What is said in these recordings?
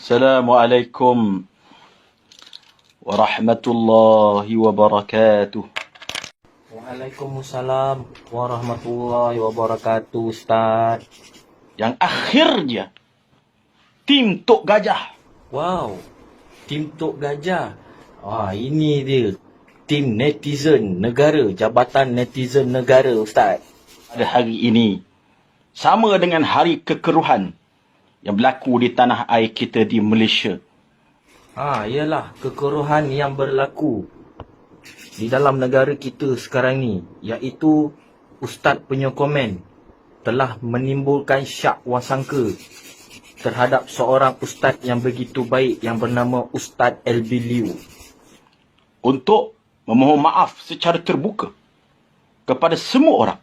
Assalamualaikum warahmatullahi wabarakatuh. Waalaikumsalam warahmatullahi wabarakatuh, Ustaz. Yang akhirnya, tim Tok Gajah. Wow, tim Tok Gajah. Ini dia. Tim netizen negara, Jabatan Netizen Negara, Ustaz. Pada hari ini, sama dengan hari kekeruhan yang berlaku di tanah air kita di Malaysia. Ialah kekeruhan yang berlaku di dalam negara kita sekarang ni, iaitu Ustaz punya komen telah menimbulkan syak wasangka terhadap seorang ustaz yang begitu baik yang bernama Ustaz Albi Liew. Untuk memohon maaf secara terbuka kepada semua orang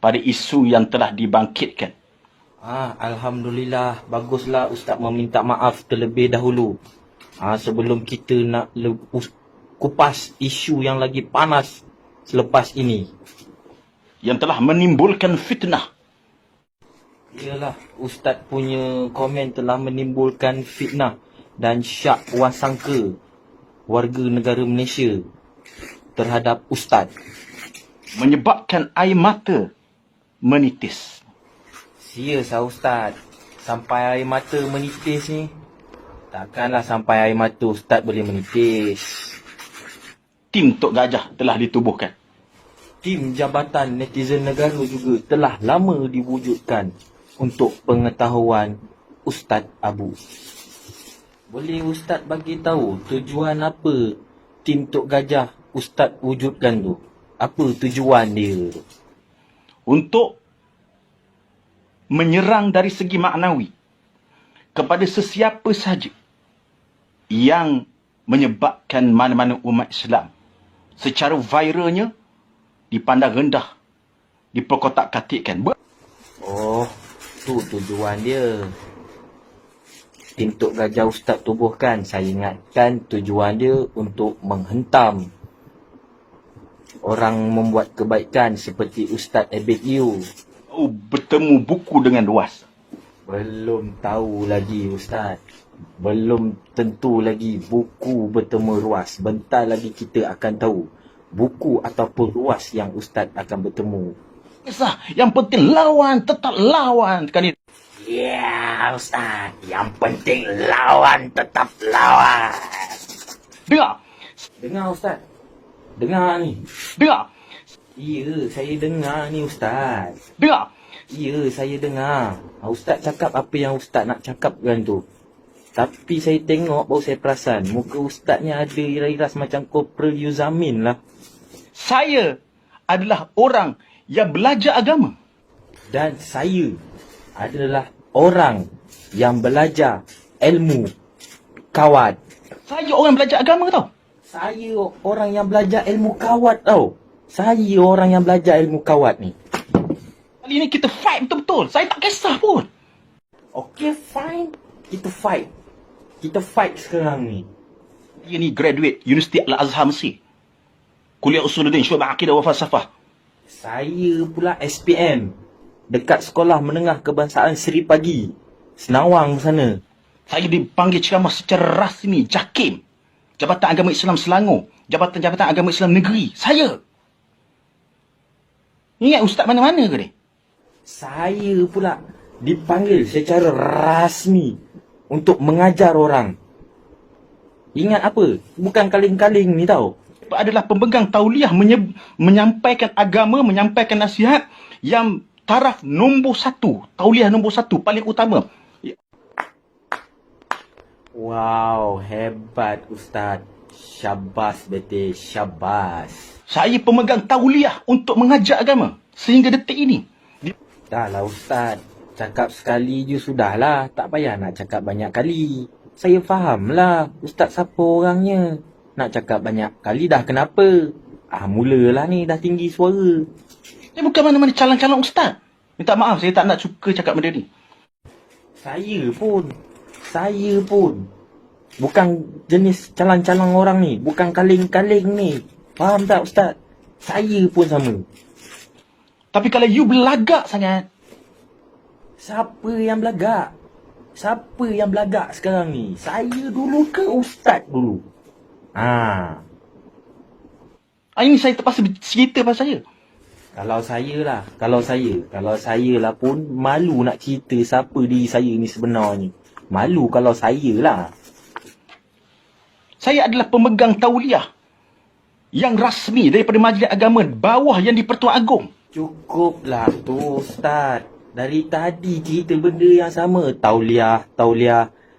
pada isu yang telah dibangkitkan. Alhamdulillah, baguslah Ustaz meminta maaf terlebih dahulu. Sebelum kita nak kupas isu yang lagi panas selepas ini. Yang telah menimbulkan fitnah. Yalah, Ustaz punya komen telah menimbulkan fitnah dan syak wasangka warga negara Malaysia terhadap Ustaz. Menyebabkan air mata menitis. Serius Ustaz, sampai air mata menitis ni? Takkanlah sampai air mata Ustaz boleh menitis. Tim Tok Gajah telah ditubuhkan. Tim Jabatan Netizen Negara juga telah lama diwujudkan untuk pengetahuan Ustaz Abu. Boleh Ustaz bagi tahu tujuan apa tim Tok Gajah Ustaz wujudkan tu? Apa tujuan dia? Untuk menyerang dari segi maknawi kepada sesiapa sahaja yang menyebabkan mana-mana umat Islam secara viralnya dipandang rendah, diperkotak-katikkan. Tu tujuan dia. Tim Tok Gajah Ustaz tubuhkan, saya ingatkan tujuan dia untuk menghentam orang membuat kebaikan seperti Ustaz Albi Liew. Bertemu buku dengan luas. Belum tahu lagi Ustaz. Belum tentu lagi buku bertemu ruas. Bentar lagi kita akan tahu buku ataupun ruas yang Ustaz akan bertemu. Yang penting lawan, tetap lawan. Ya Ustaz, yang penting lawan, tetap lawan. Dengar Ustaz. Dengar ni. Ya, saya dengar ni Ustaz. Ya, saya dengar. Ustaz cakap apa yang Ustaz nak cakapkan tu. Tapi saya tengok baru saya perasan muka Ustaz ni ada iras-iras macam Kopral Yuzamin lah. Saya adalah orang yang belajar agama. Dan saya adalah orang yang belajar ilmu kawat. Saya orang belajar agama tau. Saya orang yang belajar ilmu kawat tau. Saya orang yang belajar ilmu kawat ni. Kali ni kita fight betul-betul. Saya tak kisah pun. Okay, fine. Kita fight. Kita fight sekarang ni. Dia ni graduate Universiti Al-Azhar Mesir. Kuliah Usuluddin, Syu'bah Aqidah wa Falsafah. Saya pula SPM. Dekat Sekolah Menengah Kebangsaan Seri Pagi, Senawang sana. Saya dipanggil ceramah secara rasmi, JAKIM. Jabatan Agama Islam Selangor. Jabatan-Jabatan Agama Islam Negeri. Saya. Ingat Ustaz mana-mana ke ni? Saya pula dipanggil secara rasmi untuk mengajar orang. Ingat apa? Bukan kaling-kaling ni tau. Adalah pemegang tauliah menyampaikan agama, menyampaikan nasihat yang taraf nombor 1. Tauliah nombor 1 paling utama. Wow, hebat Ustaz. Syabas bete, syabas. Saya pemegang tauliah untuk mengajar agama sehingga detik ini. Dah lah Ustaz. Cakap sekali je sudahlah. Tak payah nak cakap banyak kali. Saya fahamlah Ustaz siapa orangnya. Nak cakap banyak kali dah kenapa? Mulalah ni dah tinggi suara. Dia bukan mana-mana calon-calon Ustaz. Minta maaf, saya tak nak suka cakap benda ni. Saya pun bukan jenis calon-calon orang ni. Bukan kaling-kaling ni. Faham tak Ustaz? Saya pun sama. Tapi kalau you belagak sangat. Siapa yang belagak? Siapa yang belagak sekarang ni? Saya dulu ke ustaz dulu? Ini saya terpaksa cerita pasal saya. Kalau saya lah pun malu nak cerita siapa diri saya ni sebenarnya. Malu kalau saya lah. Saya adalah pemegang tauliah yang rasmi daripada Majlis Agama bawah yang di-Pertuan Agong. Cukuplah tu ustaz. Dari tadi cerita benda yang sama. Tauliah,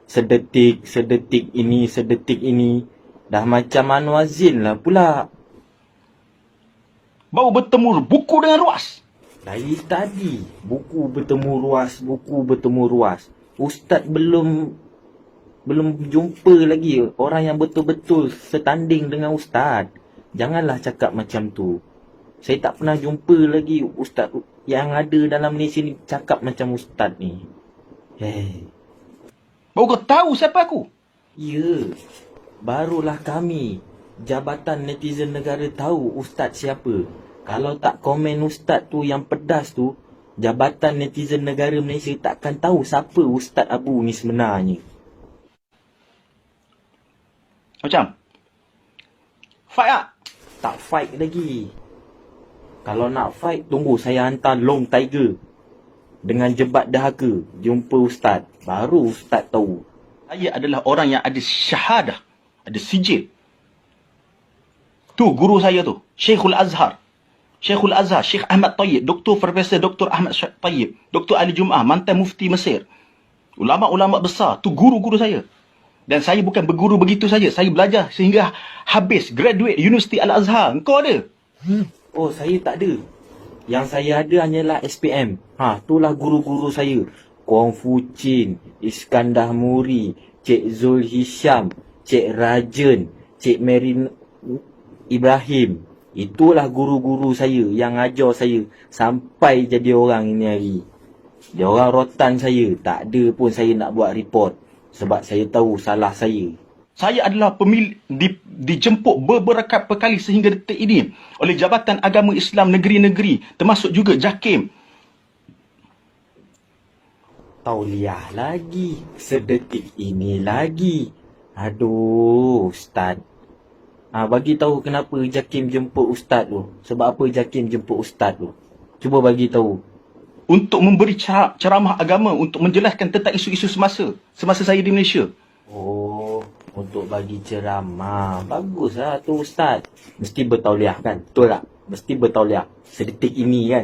sedetik ini. Dah macam Anwar Zain lah pula. Baru bertemu buku dengan ruas. Dari tadi, buku bertemu ruas. Ustaz belum jumpa lagi orang yang betul-betul setanding dengan ustaz. Janganlah cakap macam tu. Saya tak pernah jumpa lagi ustaz yang ada dalam Malaysia ni cakap macam ustaz ni. Baru kau tahu siapa aku? Ya, barulah kami, Jabatan Netizen Negara tahu ustaz siapa. Kalau tak komen ustaz tu yang pedas tu, Jabatan Netizen Negara Malaysia takkan tahu siapa Ustaz Abu ni sebenarnya. Macam? Fight tak? Tak fight lagi. Kalau nak fight, tunggu saya hantar Long Tiger dengan jebat dahaka jumpa ustaz. Baru ustaz tahu. Saya adalah orang yang ada syahadah, ada sijil. Tu guru saya tu, Syekhul Azhar, Syekh Ahmad Tayyib, Profesor Dr. Ahmad Tayyib, Dr. Ali Jum'ah, mantan mufti Mesir. Ulama-ulama besar, tu guru-guru saya. Dan saya bukan berguru begitu saja. Saya belajar sehingga habis, graduate Universiti Al-Azhar. Engkau ada? Oh, saya tak ada. Yang saya ada hanyalah SPM. Itulah guru-guru saya. Kongfucin, Iskandar Muri, Cik Zul Hisham, Cik Rajan, Cik Merin Ibrahim. Itulah guru-guru saya yang ajar saya sampai jadi orang ini hari. Dia orang rotan saya. Tak ada pun saya nak buat report. Sebab saya tahu salah saya. Saya adalah pemilih dijemput beberapa kali sehingga detik ini oleh Jabatan Agama Islam negeri-negeri, termasuk juga JAKIM. Tauliah lagi, sedetik ini lagi. Aduh, ustaz. Bagi tahu kenapa JAKIM jemput ustaz tu. Sebab apa JAKIM jemput ustaz tu? Cuba bagi tahu. Untuk memberi ceramah agama, untuk menjelaskan tentang isu-isu semasa saya di Malaysia. Oh, untuk bagi ceramah. Baguslah tu ustaz. Mesti bertauliah kan? Betul tak? Mesti bertauliah. Sedetik ini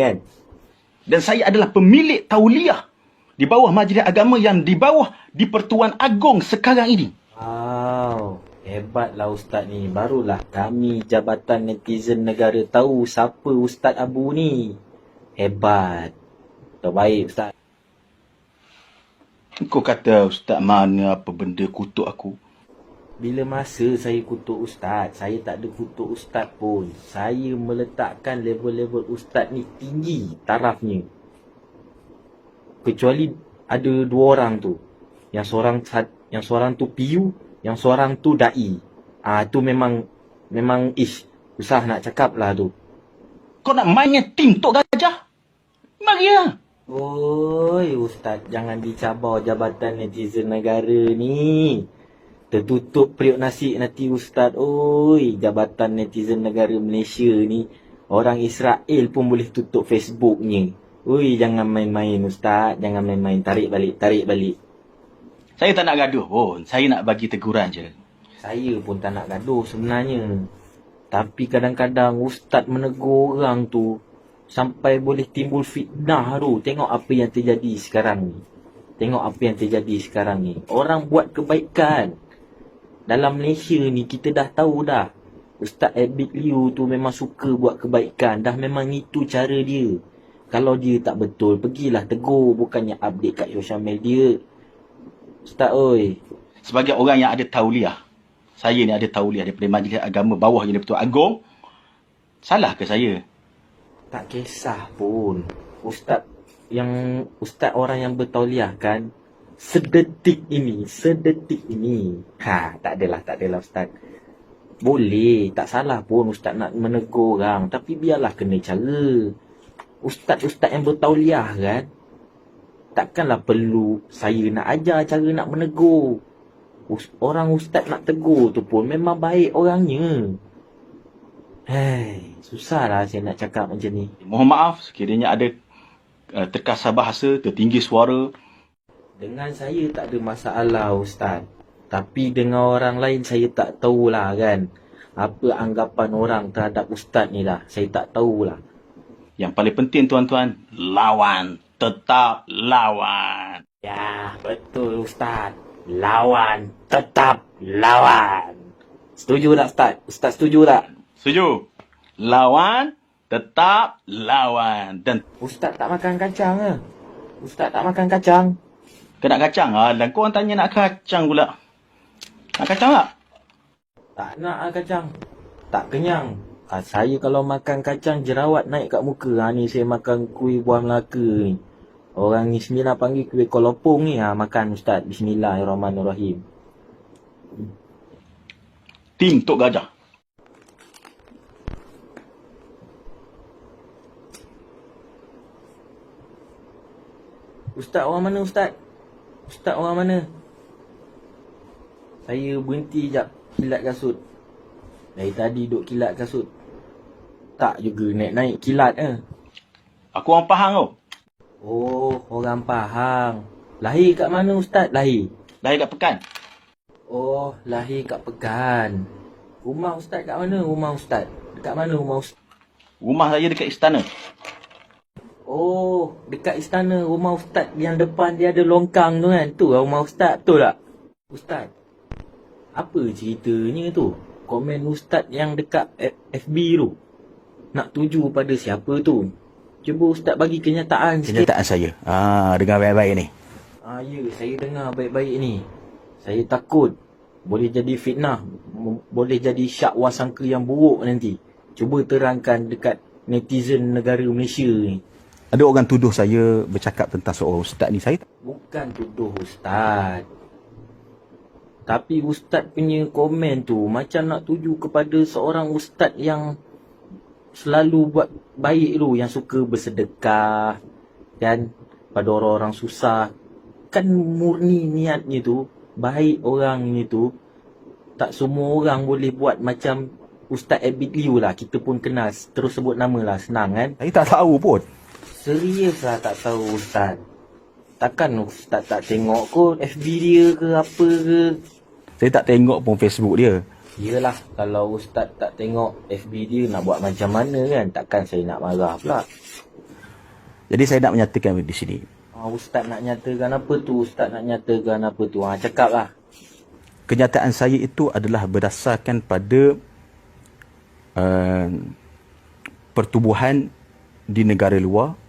kan? Dan saya adalah pemilik tauliah di bawah Majlis Agama yang di bawah di-Pertuan Agong sekarang ini. Wow, hebatlah ustaz ni. Barulah kami Jabatan Netizen Negara tahu siapa Ustaz Abu ni. Hebat. Terbaik ustaz. Kau kata ustaz mana apa benda kutuk aku? Bila masa saya kutuk ustaz, saya tak ada kutuk ustaz pun. Saya meletakkan level-level ustaz ni tinggi tarafnya. Kecuali ada dua orang tu. Yang seorang tu PU, yang seorang tu dai. Tu memang susah nak cakap lah tu. Kau nak mainnya tim Tok Gajah? Mari lah. Oi, ustaz, jangan dicabar Jabatan Netizen Negara ni. Tertutup periuk nasi nanti ustaz. Oi, Jabatan Netizen Negara Malaysia ni. Orang Israel pun boleh tutup Facebooknya. Oi, jangan main-main ustaz. Jangan main-main. Tarik balik. Saya tak nak gaduh pun. Saya nak bagi teguran je. Saya pun tak nak gaduh sebenarnya. Tapi kadang-kadang ustaz menegur orang tu sampai boleh timbul fitnah tu. Tengok apa yang terjadi sekarang ni. Orang buat kebaikan. Dalam Malaysia ni kita dah tahu dah. Ustaz Abid Liu tu memang suka buat kebaikan. Dah memang itu cara dia. Kalau dia tak betul, pergilah tegur. Bukannya update kat social media. Ustaz oi. Sebagai orang yang ada tauliah. Saya ni ada tauliah daripada Majlis Agama bawah yang di-Pertuan Agong. Salah ke saya? Tak kisah pun. Ustaz orang yang bertauliah kan. Sedetik ini. Tak adalah ustaz. Boleh, tak salah pun ustaz nak menegur orang. Tapi biarlah kena cara. Ustaz yang bertauliah kan. takkanlah perlu saya nak ajar cara nak menegur. Orang ustaz nak tegur tu pun memang baik orangnya. Susahlah saya nak cakap macam ni. Mohon maaf sekiranya ada terkasar bahasa, tertinggi suara. Dengan saya tak ada masalah ustaz. Tapi dengan orang lain saya tak tahulah kan. Apa anggapan orang terhadap ustaz ni lah. Saya tak tahulah. Yang paling penting tuan-tuan, lawan. Tetap lawan. Ya, betul ustaz. Lawan. Tetap lawan. Setuju tak ustaz? Ustaz setuju tak? Setuju? Lawan, tetap lawan. Dan Ustaz tak makan kacang ke? Ustaz tak makan kacang? kau nak kacang? Dan kau orang tanya nak kacang pula. Nak kacang tak? Tak nak lah kacang. Tak kenyang. Saya kalau makan kacang jerawat naik kat muka. Ni saya makan kuih buah Melaka ni. Orang ni Sembilan panggil kuih kolopong ni. Makan ustaz. Bismillahirrahmanirrahim. Tim Tok Gajah. Ustaz orang mana ustaz? Ustaz orang mana? Saya berhenti jap kilat kasut. Dari tadi duk kilat kasut. Tak juga naik-naik kilat Aku orang Pahang tau. Oh, orang Pahang. Lahir kat mana ustaz? Lahir Lahir kat Pekan. Oh, lahir kat Pekan. Rumah ustaz kat mana? Rumah ustaz dekat mana rumah ustaz? Rumah saya dekat istana. Oh, dekat istana rumah ustaz yang depan dia ada longkang tu kan. Tu lah rumah ustaz, betul tak? Ustaz, apa ceritanya tu? Komen ustaz yang dekat FB tu. Nak tuju pada siapa tu? Cuba ustaz bagi kenyataan sikit. Kenyataan saya. Dengar baik-baik ni. Ya, saya dengar baik-baik ni. Saya takut boleh jadi fitnah, boleh jadi syak wasangka yang buruk nanti. Cuba terangkan dekat netizen negara Malaysia ni. Ada orang tuduh saya bercakap tentang seorang ustaz ni. Saya Bukan tuduh ustaz. Tapi ustaz punya komen tu macam nak tuju kepada seorang ustaz yang selalu buat baik tu, yang suka bersedekah kan pada orang-orang susah. Kan murni niatnya tu baik orangnya tu. Tak semua orang boleh buat macam Ustaz Abid Liu lah. Kita pun kenal, terus sebut nama lah, senang kan. tak tahu pun. Serius lah tak tahu ustaz. Takkan ustaz tak tengok kot FB dia ke apa ke. Saya tak tengok pun Facebook dia. Yelah, kalau ustaz tak tengok FB dia nak buat macam mana kan. Takkan saya nak marah pula. Jadi saya nak menyatakan di sini. Ustaz nak nyatakan apa tu? Ustaz nak nyatakan apa tu? Cakap lah. Kenyataan saya itu adalah berdasarkan pada pertubuhan di negara luar.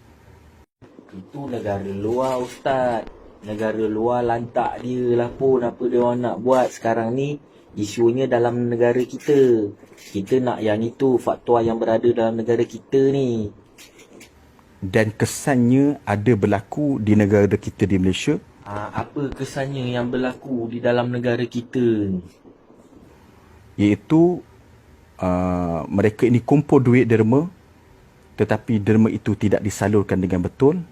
Itu negara luar ustaz. Negara luar lantak dia lah pun apa dia orang nak buat sekarang ni. Isunya dalam negara kita. Kita nak yang itu, fatwa yang berada dalam negara kita ni. Dan kesannya ada berlaku di negara kita di Malaysia. Apa kesannya yang berlaku di dalam negara kita? Iaitu mereka ini kumpul duit derma, tetapi derma itu tidak disalurkan dengan betul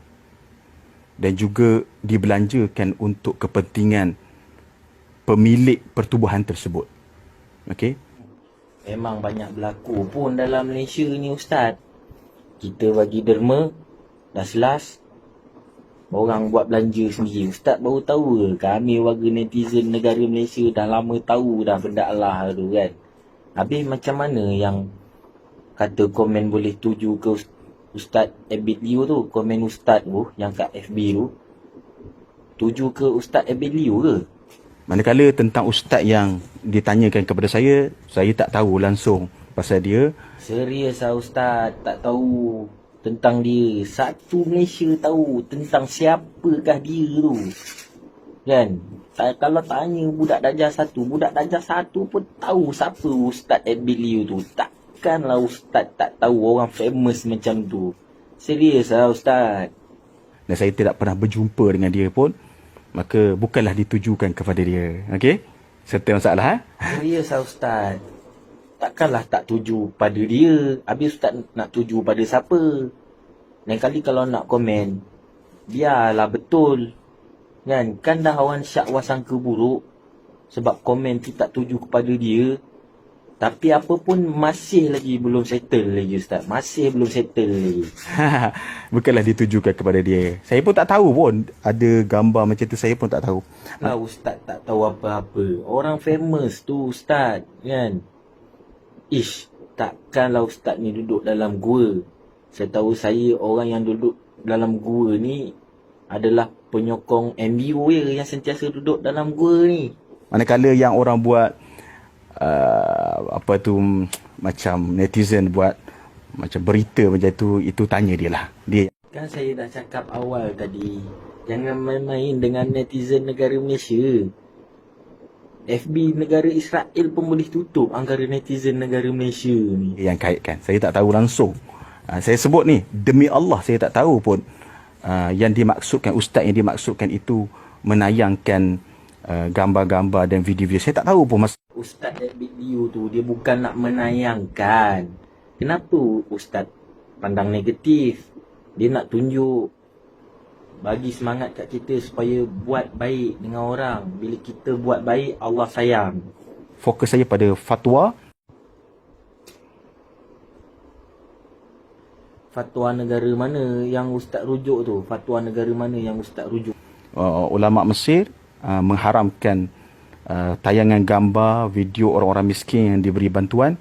dan juga dibelanjakan untuk kepentingan pemilik pertubuhan tersebut. Okey? Memang banyak berlaku pun dalam Malaysia ni ustaz. Kita bagi derma, dah selas, orang buat belanja sendiri. Ustaz baru tahu ke? Kami warga netizen negara Malaysia dah lama tahu dah benda Allah tu kan. Habis macam mana yang kata komen boleh tuju ke Ustaz Abid Liu tu? Komen Ustaz tu yang kat FB tu tuju ke Ustaz Abid Liu ke? Manakala tentang ustaz yang ditanyakan kepada saya tak tahu langsung pasal dia. Serius lah ustaz, tak tahu tentang dia. Satu Malaysia tahu tentang siapakah dia tu. Kan? Kalau tanya budak darjah 1, budak darjah 1 pun tahu siapa Ustaz Abid Liu tu. Takkanlah ustaz tak tahu orang famous macam tu. Serius lah ustaz. Dan saya tidak pernah berjumpa dengan dia pun. Maka bukanlah ditujukan kepada dia. Okey? Serta masalah. Serius lah ustaz. Takkanlah tak tuju pada dia. Habis ustaz nak tuju pada siapa? Lain kali kalau nak komen, biarlah betul. Kan dah orang syak wasangka buruk sebab komen tu tak tuju kepada dia. Tapi apa pun masih lagi belum settle lagi Ustaz. Masih belum settle lagi. Bukanlah ditujukan kepada dia. Saya pun tak tahu pun ada gambar macam tu, saya pun tak tahu. Lah Ustaz tak tahu apa-apa. Orang famous tu Ustaz, kan? Takkanlah Ustaz ni duduk dalam gua. Setahu saya orang yang duduk dalam gua ni adalah penyokong MBO yang sentiasa duduk dalam gua ni. Manakala yang orang buat apa tu, macam netizen buat macam berita macam tu, itu tanya dia lah. Dia Kan saya dah cakap awal tadi, jangan main-main dengan netizen negara Malaysia. FB negara Israel pun boleh tutup anggaran netizen negara Malaysia ni. yang kaitkan. Saya tak tahu langsung. Saya sebut ni, demi Allah saya tak tahu pun yang dimaksudkan, ustaz yang dimaksudkan itu menayangkan gambar-gambar dan video-video. Saya tak tahu pun Ustaz that video tu dia bukan nak menayangkan. Kenapa Ustaz pandang negatif? Dia nak tunjuk, bagi semangat kat kita supaya buat baik dengan orang. Bila kita buat baik, Allah sayang. fokus saya pada fatwa. Fatwa negara mana yang Ustaz rujuk tu? Fatwa negara mana yang Ustaz rujuk? Ulama Mesir mengharamkan tayangan gambar, video orang-orang miskin yang diberi bantuan.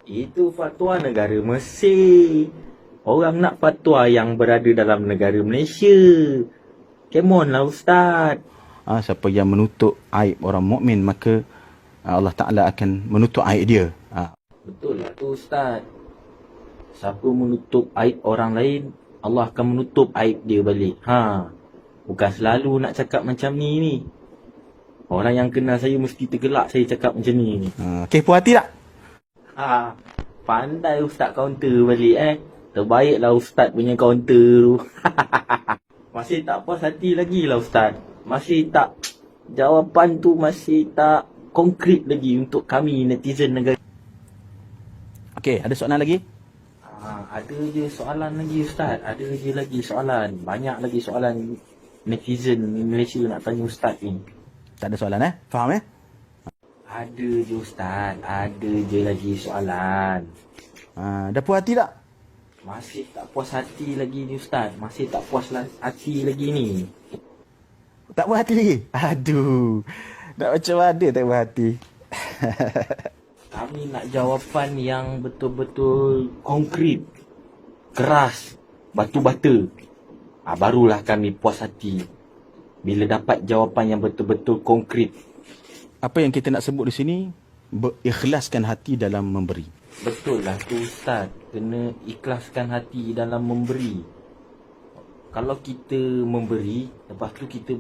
Itu fatwa negara Mesir. Orang nak fatwa yang berada dalam negara Malaysia. Come on lah Ustaz. Siapa yang menutup aib orang mukmin, maka Allah Ta'ala akan menutup aib dia. Betul lah tu Ustaz. Siapa menutup aib orang lain, Allah akan menutup aib dia balik. Bukan selalu nak cakap macam ni. Orang yang kenal saya mesti tergelak saya cakap macam ni. Okey, puas hati tak? Pandai Ustaz counter balik Terbaiklah Ustaz punya counter tu. Masih tak puas hati lagi lah Ustaz. Masih tak, jawapan tu masih tak konkret lagi untuk kami netizen negara. Okey, ada soalan lagi? Ada je soalan lagi Ustaz. Ada je lagi soalan. Banyak lagi soalan netizen Malaysia nak tanya Ustaz ni. Tak ada soalan Faham Ada je Ustaz. Ada je lagi soalan. Dah puas hati tak? Masih tak puas hati lagi ni Ustaz. Masih tak puas hati lagi ni. Tak puas hati lagi? Aduh, nak macam mana tak puas hati? Kami nak jawapan yang betul-betul konkret, keras, batu-bata. Barulah kami puas hati bila dapat jawapan yang betul-betul konkret. Apa yang kita nak sebut di sini, berikhlaskan hati dalam memberi. Betul lah tu Ustaz. Kena ikhlaskan hati dalam memberi. Kalau kita memberi, lepas tu kita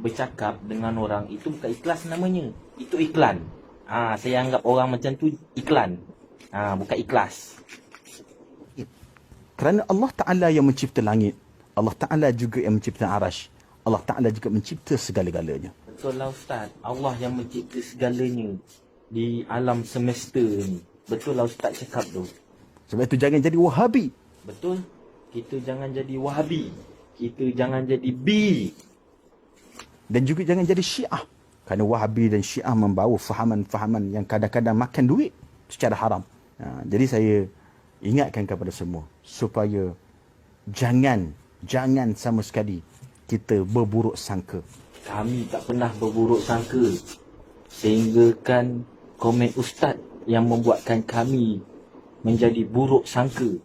bercakap dengan orang, itu bukan ikhlas namanya. Itu iklan. Saya anggap orang macam tu iklan. Bukan ikhlas. Kerana Allah Ta'ala yang mencipta langit, Allah Ta'ala juga yang mencipta arash, Allah Ta'ala juga mencipta segala-galanya. Betul lah Ustaz. Allah yang mencipta segalanya di alam semesta ni. Betul lah Ustaz cakap tu. Sebab itu jangan jadi Wahabi. Betul. Kita jangan jadi Wahabi. Kita jangan jadi B. Dan juga jangan jadi Syiah. Kerana Wahabi dan Syiah membawa fahaman-fahaman yang kadang-kadang makan duit secara haram. Jadi saya ingatkan kepada semua supaya jangan sama sekali kita berburuk sangka. Kami tak pernah berburuk sangka. Sehingga kan komen Ustaz yang membuatkan kami menjadi buruk sangka.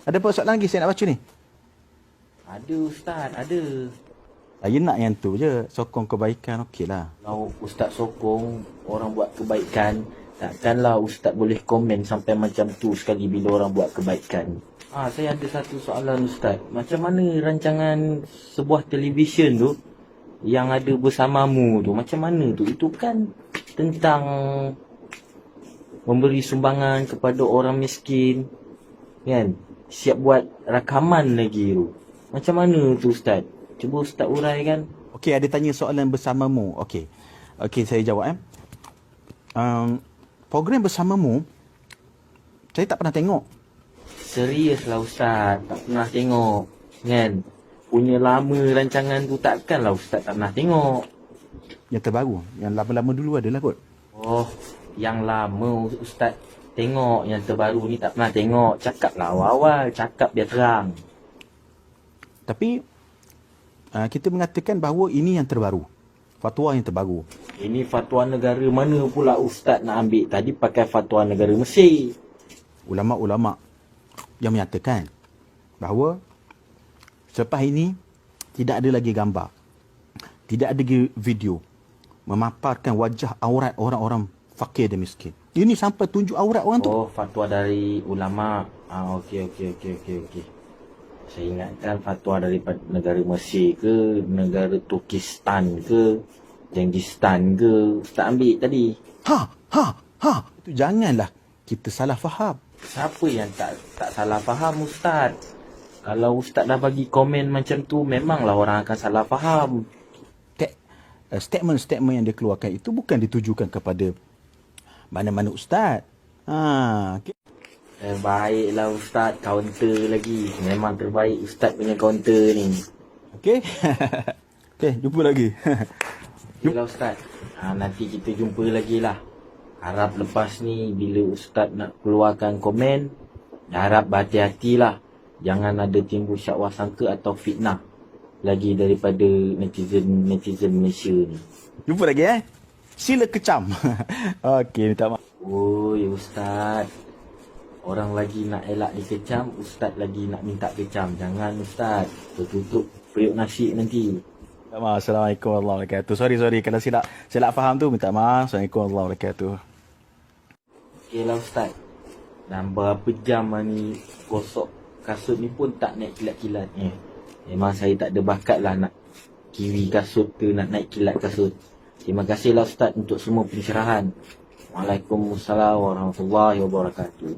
Ada apa soalan lagi saya nak baca ni? Ada Ustaz, ada. Saya nak yang tu je, sokong kebaikan, okeylah. Kalau Ustaz sokong orang buat kebaikan, takkanlah Ustaz boleh komen sampai macam tu sekali bila orang buat kebaikan. Saya ada satu soalan Ustaz. Macam mana rancangan sebuah televisyen tu yang ada bersamamu tu, macam mana tu? Itu kan tentang memberi sumbangan kepada orang miskin, kan? Siap buat rakaman lagi tu. Macam mana tu Ustaz? Cuba Ustaz uraikan. Okey, ada tanya soalan bersamamu. Okey, saya jawab. Program bersamamu, saya tak pernah tengok. Serius lah Ustaz, tak pernah tengok, kan? punya lama rancangan tu takkanlah Ustaz tak pernah tengok. Yang terbaru, yang lama-lama dulu adalah kot. Oh, yang lama Ustaz tengok, yang terbaru ni tak pernah tengok. Cakaplah awal-awal, cakap biar terang. Tapi kita mengatakan bahawa ini yang terbaru. Fatwa yang terbaru. Ini fatwa negara mana pula Ustaz nak ambil? Tadi pakai fatwa negara Mesir. Ulama-ulama yang menyatakan bahawa selepas ini tidak ada lagi gambar, tidak ada lagi video memaparkan wajah aurat orang-orang fakir dan miskin. Ini sampai tunjuk aurat orang tu. Oh, fatwa dari ulama. Okey. Saya ingatkan fatwa daripada negara Mesir ke, negara Turkistan ke, Jengistan ke. Ustaz ambil tadi. Itu janganlah kita salah faham. Siapa yang tak salah faham Ustaz? Kalau Ustaz dah bagi komen macam tu, memanglah orang akan salah faham. Statement-statement yang dia keluarkan itu bukan ditujukan kepada mana-mana ustaz. Okay. Baiklah Ustaz, counter lagi. Memang terbaik Ustaz punya counter ni. Okey. Okey, jumpa lagi. Okeylah Ustaz. Nanti kita jumpa lagi lah. Harap lepas ni bila Ustaz nak keluarkan komen, harap berhati-hatilah. Jangan ada timbul syakwa sangka atau fitnah lagi daripada netizen Malaysia ni. Jumpa lagi Sila kecam. Okey, minta maaf. Oi Ustaz, orang lagi nak elak dikecam, Ustaz lagi nak minta kecam. Jangan Ustaz, tertutup periuk nasi nanti. Minta maaf. Assalamualaikum warahmatullahi wabarakatuh. Sorry kalau silap faham tu, minta maaf. Assalamualaikum warahmatullahi wabarakatuh. Okeylah Ustaz. Dan berapa jam ni gosok kasut ni pun tak naik kilat-kilat. Memang saya tak ada bakat lah nak kiwi kasut ke, nak naik kilat kasut. Terima kasihlah Ustaz untuk semua pencerahan. Waalaikumsalam warahmatullahi wabarakatuh.